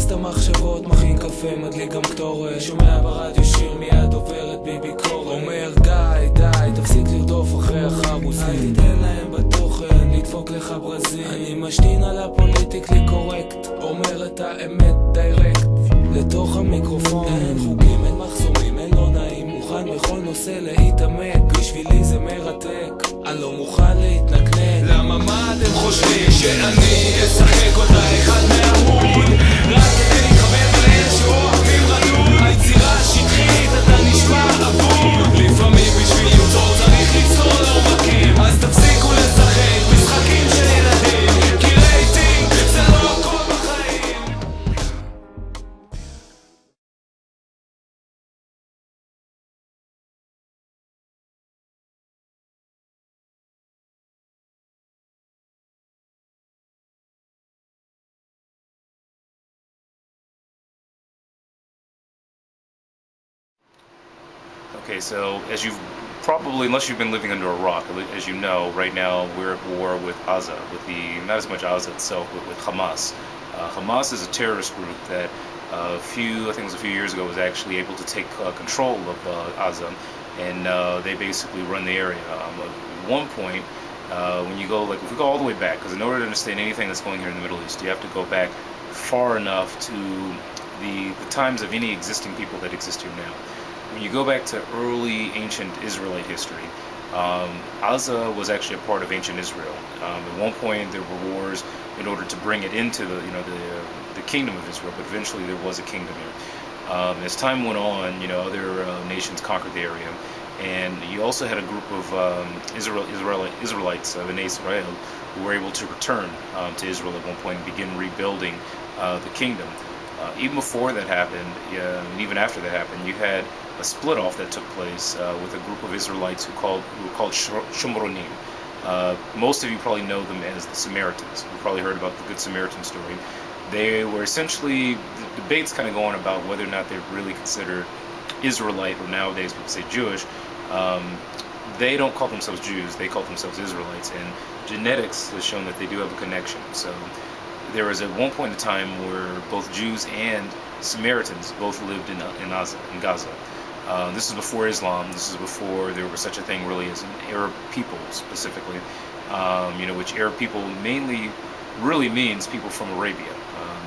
את המחשבות, מכין קפה, מדליק גם קטורת, שומע ברדיו שיר, מיד עוברת בי ביקורת. אומר גיא, די, תפסיק לרדוף אחרי החבוס, אל תיתן להם בתוכן, לדפוק לך ברזיל. אני משתין על הפוליטיקלי קורקט, אומר את האמת דיירקט לתוך המיקרופון. אין חוקים, אין מחסומים, אין לא נעים, מוכן בכל נושא להתעמק, בשבילי זה מרתק, אני לא מוכן להתנקנק. למה מה אתם חושבים שאני אשחק אותה אחד מהמון, רק כדי להתחבר לאלה שאוהבים רדוד? היצירה השטחית, אתה נשמע עבור, לפעמים בשביל ליצור צריך ליצור לעומקים, אז תפסיקו לשחק משחקים של ילדים, כי רייטינג זה לא הכל בחיים. Okay, so as you've probably, unless you've been living under a rock, as you know, right now we're at war with Gaza, with not as much Gaza itself, but with Hamas. Hamas is a terrorist group that I think it was a few years ago, was actually able to take control of Gaza, and they basically run the area. At one point, when you go, like, if we go all the way back, because in order to understand anything that's going here in the Middle East, you have to go back far enough to the times of any existing people that exist here now. When you go back to early ancient Israelite history, Gaza was actually a part of ancient Israel. At one point, there were wars in order to bring it into the kingdom of Israel, but eventually there was a kingdom here. As time went on, other nations conquered the area, and you also had a group of Israelites, Bnei Israel, who were able to return to Israel at one point and begin rebuilding the kingdom. Even before that happened, and even after that happened, you had a split off that took place with a group of Israelites who were called Shomronim. Most of you probably know them as the Samaritans. You've probably heard about the Good Samaritan story. They were essentially, the debates kind of going about whether or not they're really considered Israelite, or nowadays people say Jewish. They don't call themselves Jews, they call themselves Israelites, and genetics has shown that they do have a connection. So there was at one point in time where both Jews and Samaritans both lived in Gaza. This is before Islam. This is before there was such a thing really as an Arab people specifically, which Arab people mainly really means people from Arabia,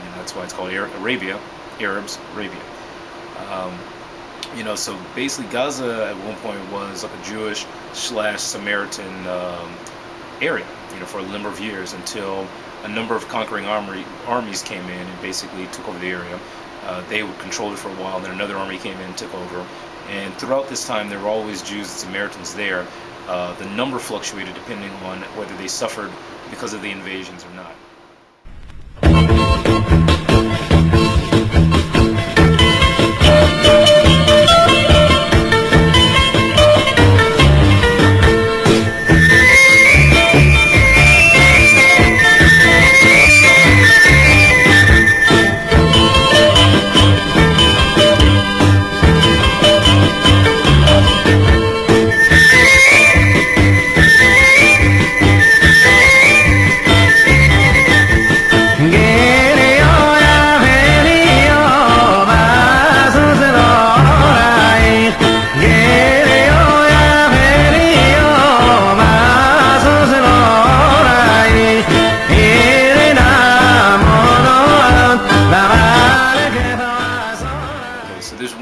and that's why it's called Arabia, Arabs, Arabia. So basically Gaza at one point was like a Jewish / Samaritan area, for a number of years, until a number of conquering armies came in and basically took over the area. They would control it for a while, and then another army came in and took over. And throughout this time, there were always Jews and Samaritans there. The number fluctuated depending on whether they suffered because of the invasions or not.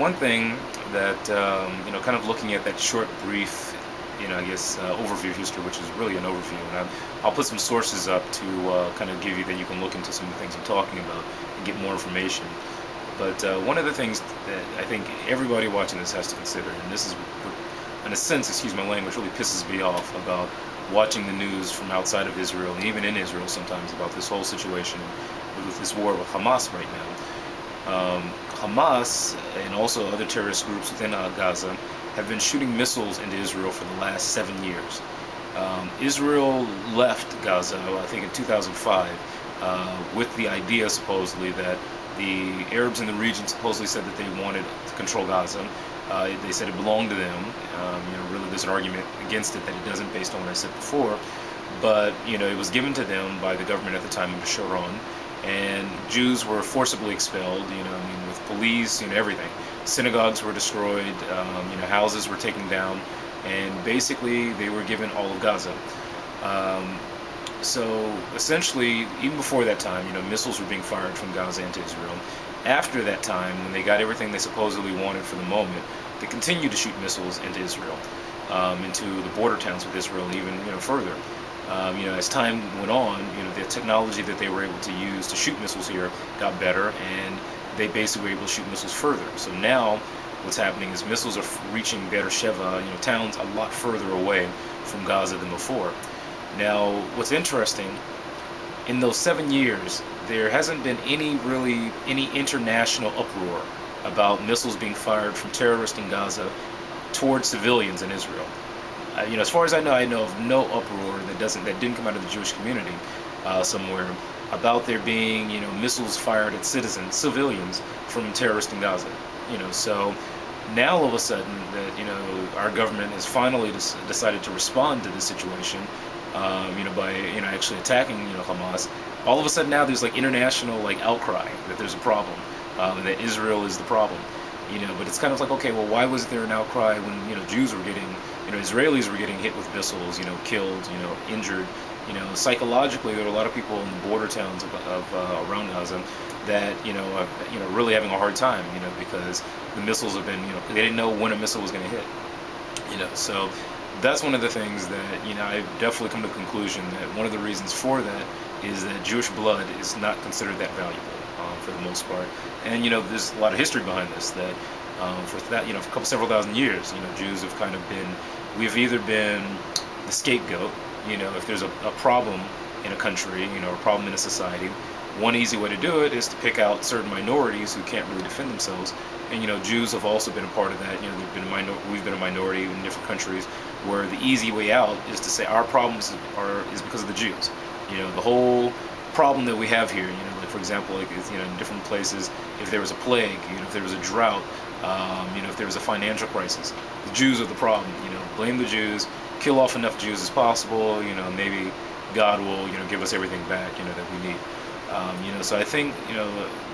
One thing that, kind of looking at that short, brief, overview of history, which is really an overview, and I'll put some sources up to kind of give you that you can look into some of the things I'm talking about and get more information. But one of the things that I think everybody watching this has to consider, and this is, in a sense, excuse my language, really pisses me off about watching the news from outside of Israel, and even in Israel sometimes, about this whole situation with this war with Hamas right now. Hamas and also other terrorist groups within Gaza have been shooting missiles into Israel for the last 7 years. Israel left Gaza, I think in 2005, with the idea supposedly that the Arabs in the region supposedly said that they wanted to control Gaza. They said it belonged to them. Really there's an argument against it that it doesn't, based on what I said before. But it was given to them by the government at the time under Sharon, and Jews were forcibly expelled. With police, everything. Synagogues were destroyed. Houses were taken down, and basically they were given all of Gaza. Um, so essentially, even before that time, missiles were being fired from Gaza into Israel. After that time, when they got everything they supposedly wanted for the moment, they continued to shoot missiles into Israel, into the border towns with Israel, even further. As time went on, the technology that they were able to use to shoot missiles here got better, and they basically were able to shoot missiles further. So now, what's happening is missiles are reaching Beersheba, towns a lot further away from Gaza than before. Now, what's interesting, in those 7 years, there hasn't been any international uproar about missiles being fired from terrorists in Gaza towards civilians in Israel. As far as I know of no uproar that didn't come out of the Jewish community somewhere about there being missiles fired at civilians from terrorists in Gaza. So now all of a sudden that our government has finally decided to respond to this situation, by actually attacking Hamas. All of a sudden now there's international outcry that there's a problem, that Israel is the problem. But it's kind of like, okay, well, why was there an outcry when Jews were getting, Israelis were getting hit with missiles, killed, injured. Psychologically, there are a lot of people in the border towns of around Gaza that are really having a hard time, because the missiles have been, they didn't know when a missile was going to hit. So that's one of the things that I've definitely come to the conclusion that one of the reasons for that is that Jewish blood is not considered that valuable, for the most part. And there's a lot of history behind this, that for that for several thousand years, Jews have kind of been, we've either been the scapegoat. If there's a problem in a country, a problem in a society, one easy way to do it is to pick out certain minorities who can't really defend themselves. And Jews have also been a part of that. We've been a minority in different countries, where the easy way out is to say our problems is because of the Jews. The whole problem that we have here, for example, in different places, if there was a plague, if there was a drought, if there was a financial crisis, the Jews are the problem. Blame the Jews, kill off enough Jews as possible. Maybe God will give us everything back that we need. So I think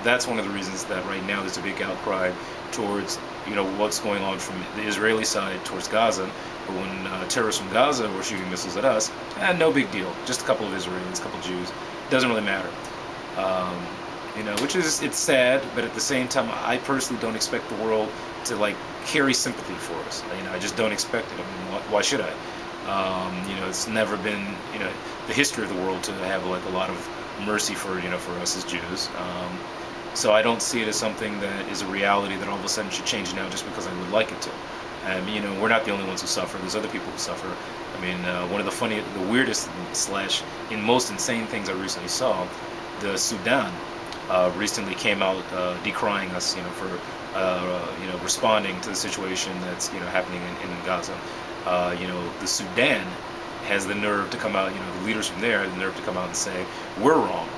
that's one of the reasons that right now there's a big outcry towards what's going on from the Israeli side towards Gaza. But when terrorists from Gaza were shooting missiles at us, no big deal. Just a couple of Israelis, a couple of Jews. Doesn't really matter. Which is, it's sad, but at the same time, I personally don't expect the world to carry sympathy for us. I just don't expect it. Why should I? It's never been the history of the world to have a lot of mercy for us as Jews. So I don't see it as something that is a reality that all of a sudden should change now just because I would like it to. We're not the only ones who suffer. There's other people who suffer. One of the weirdest / most insane things I recently saw, the Sudan recently came out decrying us, for responding to the situation that's happening in Gaza. The Sudan has the nerve to come out, the leaders from there have the nerve to come out and say, we're wrong.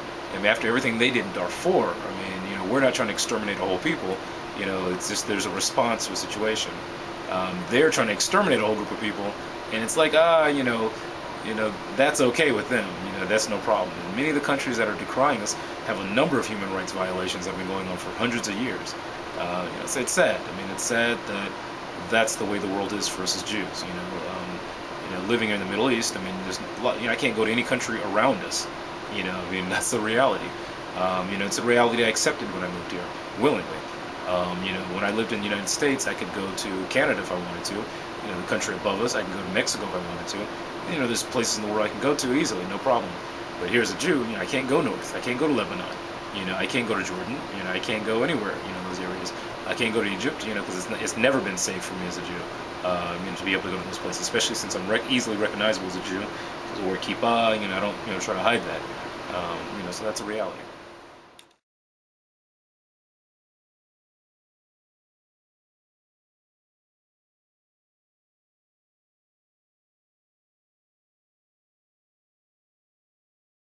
After everything they did in Darfur, we're not trying to exterminate a whole people. It's just there's a response to a situation. They're trying to exterminate a whole group of people, and it's like, that's okay with them. That's no problem. And many of the countries that are decrying us have a number of human rights violations that have been going on for hundreds of years. So it's sad. It's sad that that's the way the world is for us as Jews. Living in the Middle East, there's a lot, I can't go to any country around us. That's the reality. It's a reality I accepted when I moved here, willingly. When I lived in the United States, I could go to Canada if I wanted to. The country above us, I can go to Mexico if I wanted to. There's places in the world I can go to easily, no problem. But here as a Jew, I can't go north. I can't go to Lebanon. I can't go to Jordan. I can't go anywhere. Those areas. I can't go to Egypt. Because it's never been safe for me as a Jew. To be able to go to those places, especially since I'm easily recognizable as a Jew. Because I wear kippah. I don't try to hide that. So that's a reality.